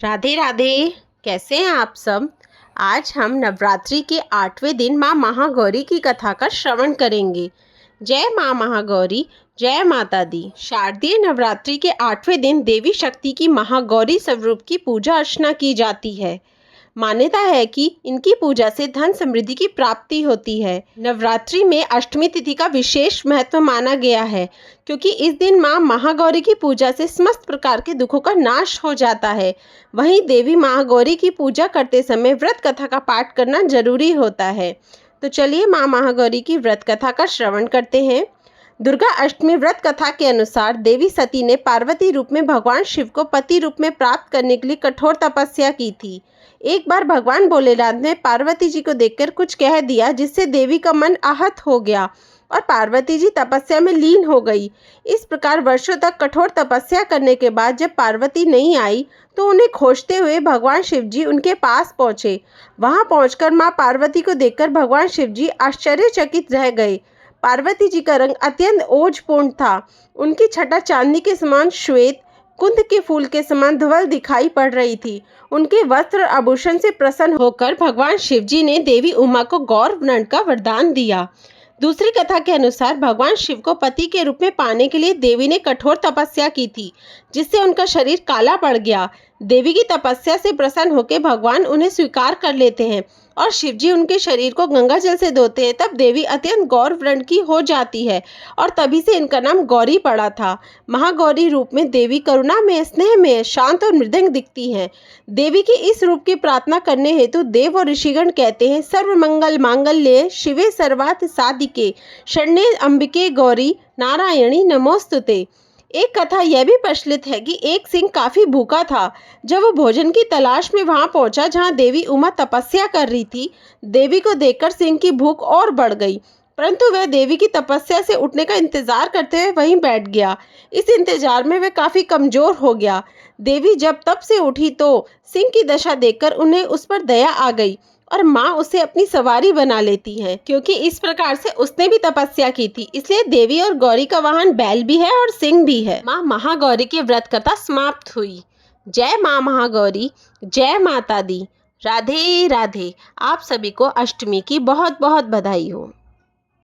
राधे राधे। कैसे हैं आप सब। आज हम नवरात्रि के 8वें दिन माँ महागौरी की कथा का श्रवण करेंगे। जय माँ महागौरी, जय माता दी। शारदीय नवरात्रि के 8वें दिन देवी शक्ति की महागौरी स्वरूप की पूजा अर्चना की जाती है। मान्यता है कि इनकी पूजा से धन समृद्धि की प्राप्ति होती है। नवरात्रि में अष्टमी तिथि का विशेष महत्व माना गया है, क्योंकि इस दिन माँ महागौरी की पूजा से समस्त प्रकार के दुखों का नाश हो जाता है। वहीं देवी महागौरी की पूजा करते समय व्रत कथा का पाठ करना जरूरी होता है। तो चलिए माँ महागौरी की व्रत कथा का श्रवण करते हैं। दुर्गा अष्टमी व्रत कथा के अनुसार देवी सती ने पार्वती रूप में भगवान शिव को पति रूप में प्राप्त करने के लिए कठोर तपस्या की थी। एक बार भगवान भोलेनाथ ने पार्वती जी को देखकर कुछ कह दिया, जिससे देवी का मन आहत हो गया और पार्वती जी तपस्या में लीन हो गई। इस प्रकार वर्षों तक कठोर तपस्या करने के बाद जब पार्वती नहीं आई तो उन्हें खोजते हुए भगवान शिव जी उनके पास पहुंचे। वहां पहुंचकर मां पार्वती को देखकर भगवान शिव जी आश्चर्यचकित रह गए। पार्वती जी का रंग अत्यंत ओजपूर्ण था। उनकी छटा चांदी के समान श्वेत, कुंद के फूल के समान धवल दिखाई पड़ रही थी। उनके वस्त्र आभूषण से प्रसन्न होकर भगवान शिव जी ने देवी उमा को गौर वर्ण का वरदान दिया। दूसरी कथा के अनुसार भगवान शिव को पति के रूप में पाने के लिए देवी ने कठोर तपस्या की थी, जिससे उनका शरीर काला पड़ गया। देवी की तपस्या से प्रसन्न होकर भगवान उन्हें स्वीकार कर लेते हैं और शिव जी उनके शरीर को गंगा जल से धोते हैं। तब देवी अत्यंत गौर वर्ण की हो जाती है और तभी से इनका नाम गौरी पड़ा था। महागौरी रूप में देवी करुणा में, स्नेह में, शांत और मृदंग दिखती हैं। देवी के इस रूप की प्रार्थना करने हेतु देव और ऋषिगण कहते हैं, सर्वमंगल मांगल्ये शिवे सर्वार्थ साधिके शरण्ये अंबिके गौरी नारायणी नमोस्तुते। एक कथा यह भी प्रचलित है कि एक सिंह काफी भूखा था। जब वो भोजन की तलाश में वहां पहुंचा जहां देवी उमा तपस्या कर रही थी, देवी को देखकर सिंह की भूख और बढ़ गई, परंतु वह देवी की तपस्या से उठने का इंतजार करते हुए वहीं बैठ गया। इस इंतजार में वह काफी कमजोर हो गया। देवी जब तप से उठी तो सिंह की दशा देखकर उन्हें उस पर दया आ गई और माँ उसे अपनी सवारी बना लेती हैं, क्योंकि इस प्रकार से उसने भी तपस्या की थी। इसलिए देवी और गौरी का वाहन बैल भी है और सिंह भी है। माँ महागौरी की व्रत कथा समाप्त हुई। जय माँ महागौरी, जय माता दी। राधे राधे। आप सभी को अष्टमी की बहुत बहुत बधाई हो।